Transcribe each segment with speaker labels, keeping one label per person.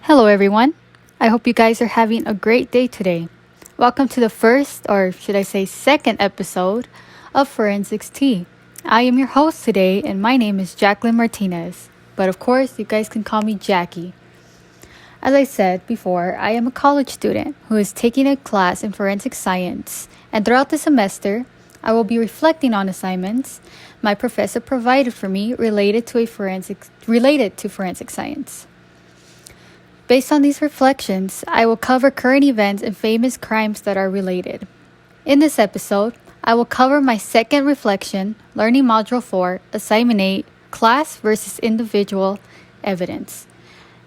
Speaker 1: Hello, everyone. I hope you guys are having a great day today. Welcome to the first, or should I say, second episode of Forensics Tea. I am your host today, and my name is Jacqueline Martinez. But of course, you guys can call me Jackie. As I said before, I am a college student who is taking a class in forensic science, and throughout the semester, I will be reflecting on assignments my professor provided for me related to forensic science. Based on these reflections, I will cover current events and famous crimes that are related. In this episode, I will cover my second reflection, Learning Module 4, Assignment 8, Class versus Individual Evidence.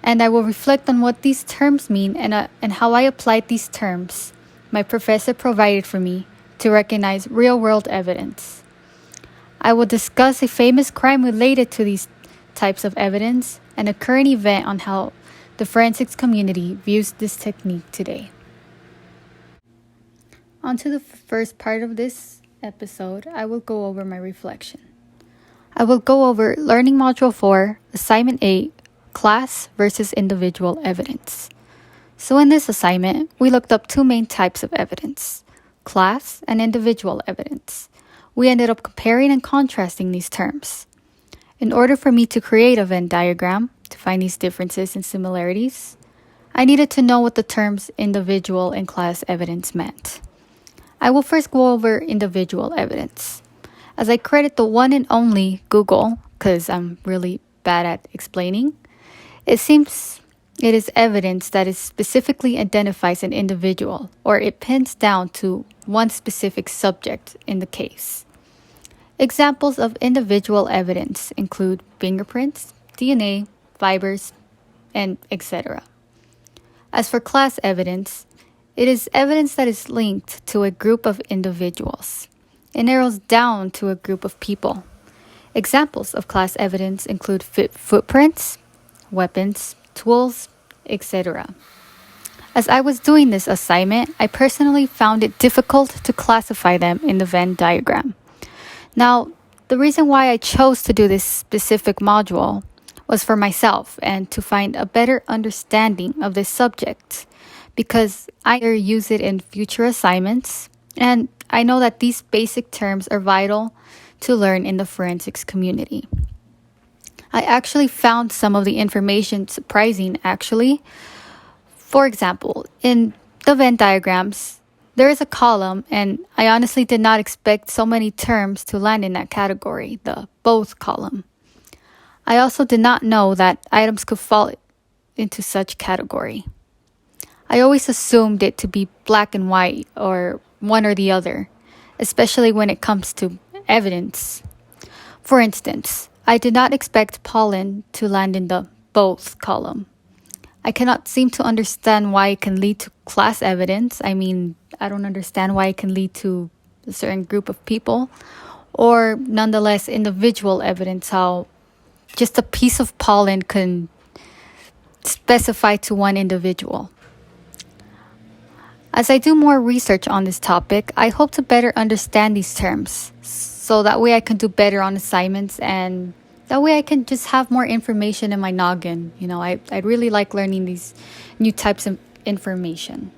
Speaker 1: And I will reflect on what these terms mean and how I applied these terms my professor provided for me to recognize real-world evidence. I will discuss a famous crime related to these types of evidence and a current event on how the forensics community views this technique today. On to the first part of this episode, I will go over my reflection. I will go over Learning Module 4, Assignment 8, Class versus Individual Evidence. So in this assignment, we looked up two main types of evidence, class and individual evidence. We ended up comparing and contrasting these terms. In order for me to create a Venn diagram, to find these differences and similarities, I needed to know what the terms individual and class evidence meant. I will first go over individual evidence. As I credit the one and only Google, because I'm really bad at explaining, it seems it is evidence that is specifically identifies an individual, or it pins down to one specific subject in the case. Examples of individual evidence include fingerprints, DNA, fibers, and etc. As for class evidence, it is evidence that is linked to a group of individuals. It narrows down to a group of people. Examples of class evidence include footprints, weapons, tools, etc. As I was doing this assignment, I personally found it difficult to classify them in the Venn diagram. Now, the reason why I chose to do this specific module was for myself and to find a better understanding of this subject because I use it in future assignments and I know that these basic terms are vital to learn in the forensics community. I actually found some of the information surprising actually. For example, in the Venn diagrams, there is a column and I honestly did not expect so many terms to land in that category, the both column. I also did not know that items could fall into such category. I always assumed it to be black and white or one or the other, especially when it comes to evidence. For instance, I did not expect pollen to land in the both column. I cannot seem to understand why it can lead to class evidence. I mean, I don't understand why it can lead to a certain group of people, or nonetheless individual evidence, how just a piece of pollen can specify to one individual. As I do more research on this topic, I hope to better understand these terms so that way I can do better on assignments and that way I can just have more information in my noggin. I really like learning these new types of information.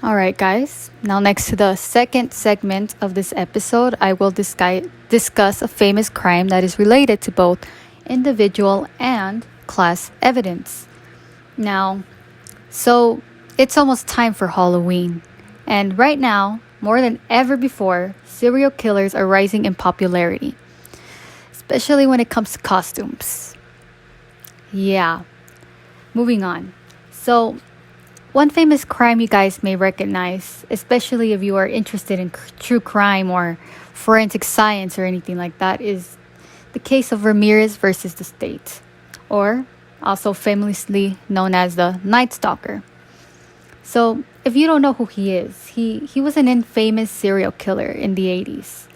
Speaker 1: Alright guys, now next to the second segment of this episode, I will discuss a famous crime that is related to both individual and class evidence. Now, so it's almost time for Halloween, and right now, more than ever before, serial killers are rising in popularity, especially when it comes to costumes. Yeah, moving on. So, one famous crime you guys may recognize, especially if you are interested in true crime or forensic science or anything like that, is the case of Ramirez versus the state, or also famously known as the Night Stalker. So, if you don't know who he is, he was an infamous serial killer in the 80s.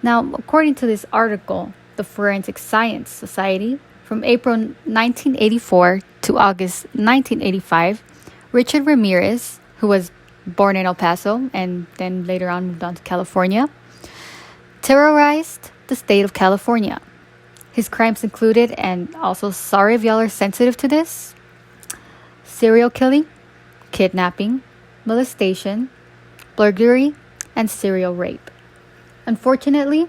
Speaker 1: Now, according to this article, the Forensic Science Society, from April 1984 to August 1985, Richard Ramirez, who was born in El Paso and then later on moved on to California, terrorized the state of California. His crimes included, and also sorry if y'all are sensitive to this, serial killing, kidnapping, molestation, burglary, and serial rape. Unfortunately,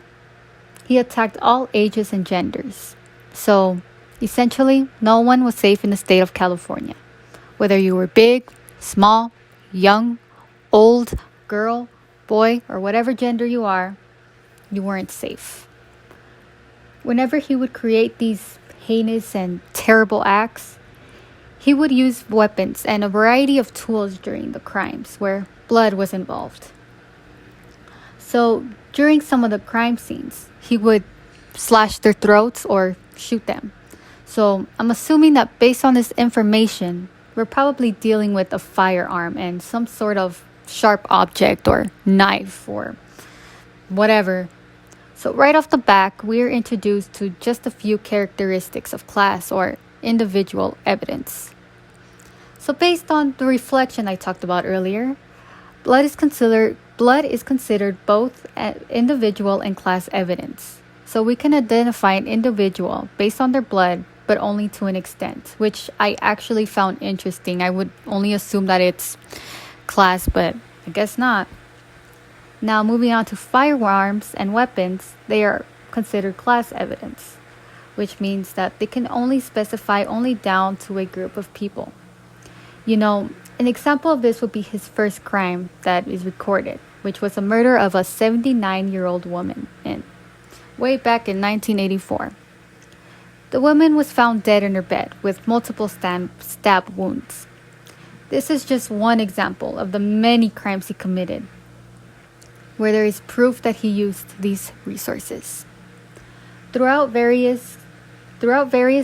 Speaker 1: he attacked all ages and genders. So, essentially, no one was safe in the state of California. Whether you were big, small, young, old, girl, boy, or whatever gender you are, you weren't safe. Whenever he would create these heinous and terrible acts, he would use weapons and a variety of tools during the crimes where blood was involved. So, during some of the crime scenes, he would slash their throats or shoot them. So, I'm assuming that based on this information, we're probably dealing with a firearm and some sort of sharp object or knife or whatever. So, right off the back, we're introduced to just a few characteristics of class or individual evidence. So, based on the reflection I talked about earlier, blood is considered both individual and class evidence. So we can identify an individual based on their blood, but only to an extent, which I actually found interesting. I would only assume that it's class, but I guess not. Now, moving on to firearms and weapons, they are considered class evidence, which means that they can only specify only down to a group of people. An example of this would be his first crime that is recorded, which was a murder of a 79-year-old woman way back in 1984. The woman was found dead in her bed with multiple stab wounds. This is just one example of the many crimes he committed, where there is proof that he used these resources. Throughout various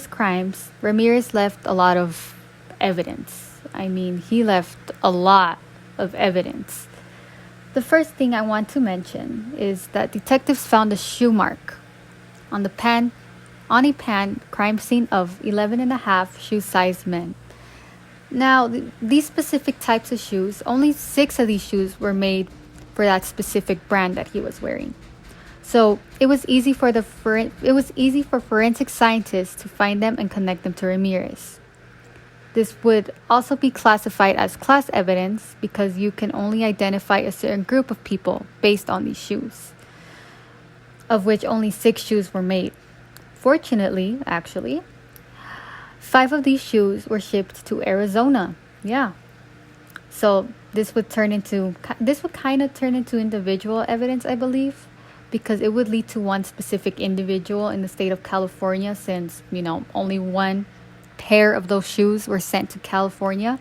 Speaker 1: crimes, Ramirez left a lot of evidence. He left a lot of evidence. The first thing I want to mention is that detectives found a shoe mark on a pan crime scene of 11 and a half shoe-sized men. Now, these specific types of shoes, only 6 of these shoes were made for that specific brand that he was wearing. So it was easy for forensic scientists to find them and connect them to Ramirez. This would also be classified as class evidence because you can only identify a certain group of people based on these shoes, of which only 6 shoes were made. Fortunately, 5 of these shoes were shipped to Arizona. Yeah. So this would kind of turn into individual evidence, I believe, because it would lead to one specific individual in the state of California since, only one pair of those shoes were sent to California.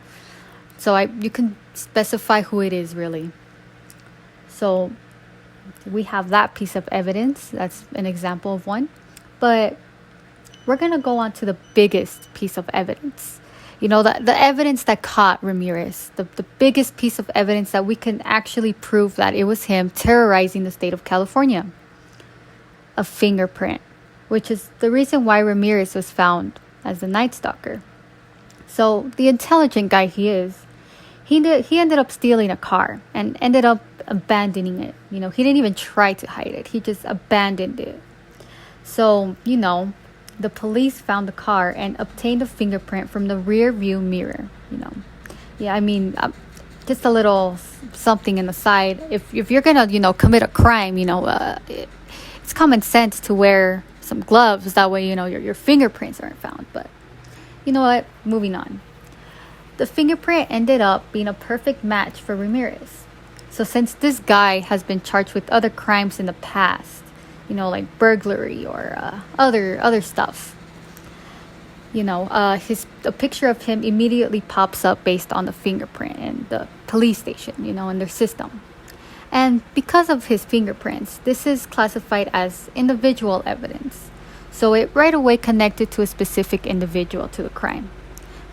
Speaker 1: So you can specify who it is, really. So we have that piece of evidence. That's an example of one. But we're going to go on to the biggest piece of evidence. The evidence that caught Ramirez. The biggest piece of evidence that we can actually prove that it was him terrorizing the state of California. A fingerprint, which is the reason why Ramirez was found as the Night Stalker. So the intelligent guy he is, he ended up stealing a car and ended up abandoning it. He didn't even try to hide it. He just abandoned it. So, the police found the car and obtained a fingerprint from the rear view mirror. Just a little something in the side. If you're gonna, commit a crime, it's common sense to wear some gloves. That way, your fingerprints aren't found. But you know what? Moving on. The fingerprint ended up being a perfect match for Ramirez. So since this guy has been charged with other crimes in the past, like burglary or other stuff, a picture of him immediately pops up based on the fingerprint in the police station, in their system. And because of his fingerprints, this is classified as individual evidence. So it right away connected to a specific individual to the crime.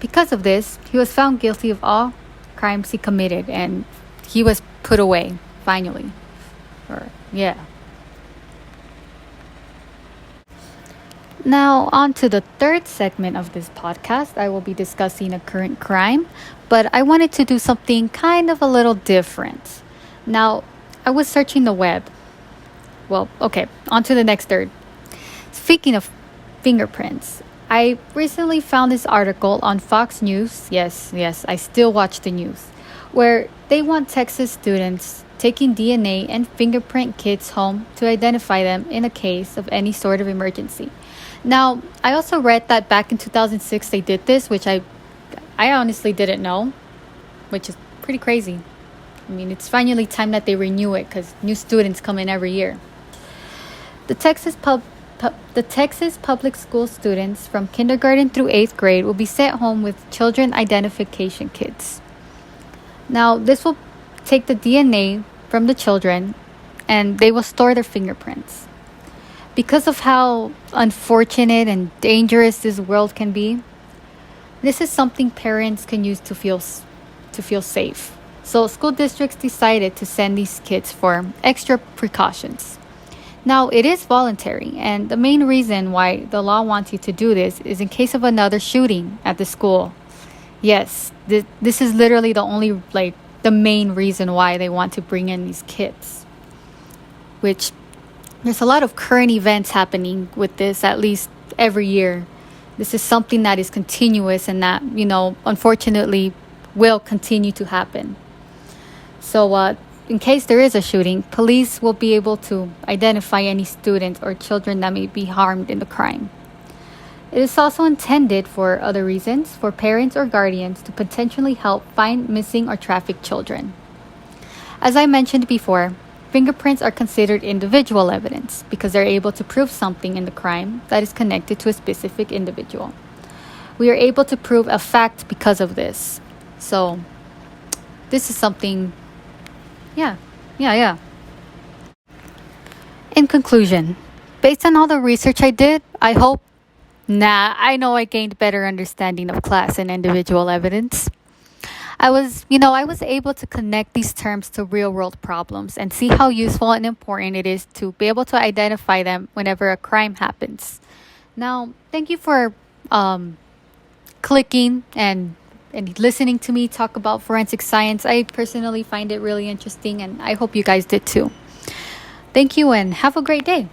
Speaker 1: Because of this, he was found guilty of all crimes he committed and he was put away, finally. Now, on to the third segment of this podcast. I will be discussing a current crime, but I wanted to do something kind of a little different. Now, I was searching the web. On to the next third. Speaking of fingerprints, I recently found this article on Fox News. Yes, yes, I still watch the news, where they want Texas students taking DNA and fingerprint kits home to identify them in a case of any sort of emergency. Now, I also read that back in 2006 they did this, which I honestly didn't know, which is pretty crazy. I mean, it's finally time that they renew it because new students come in every year. The Texas public school students from kindergarten through 8th grade will be sent home with children identification kits. Now, this will take the DNA from the children and they will store their fingerprints. Because of how unfortunate and dangerous this world can be, this is something parents can use to feel safe. So school districts decided to send these kits for extra precautions. Now, it is voluntary, and the main reason why the law wants you to do this is in case of another shooting at the school. Yes, this is literally the main reason why they want to bring in these kits. Which, there's a lot of current events happening with this, at least every year. This is something that is continuous and that, unfortunately will continue to happen. So, in case there is a shooting, police will be able to identify any students or children that may be harmed in the crime. It is also intended for other reasons, for parents or guardians to potentially help find missing or trafficked children. As I mentioned before, fingerprints are considered individual evidence because they're able to prove something in the crime that is connected to a specific individual. We are able to prove a fact because of this. So, this is something. Yeah. In conclusion, based on all the research I did, I know I gained better understanding of class and individual evidence. I was able to connect these terms to real world problems and see how useful and important it is to be able to identify them whenever a crime happens. Now, thank you for clicking and listening to me talk about forensic science. I personally find it really interesting, and I hope you guys did too. Thank you and have a great day.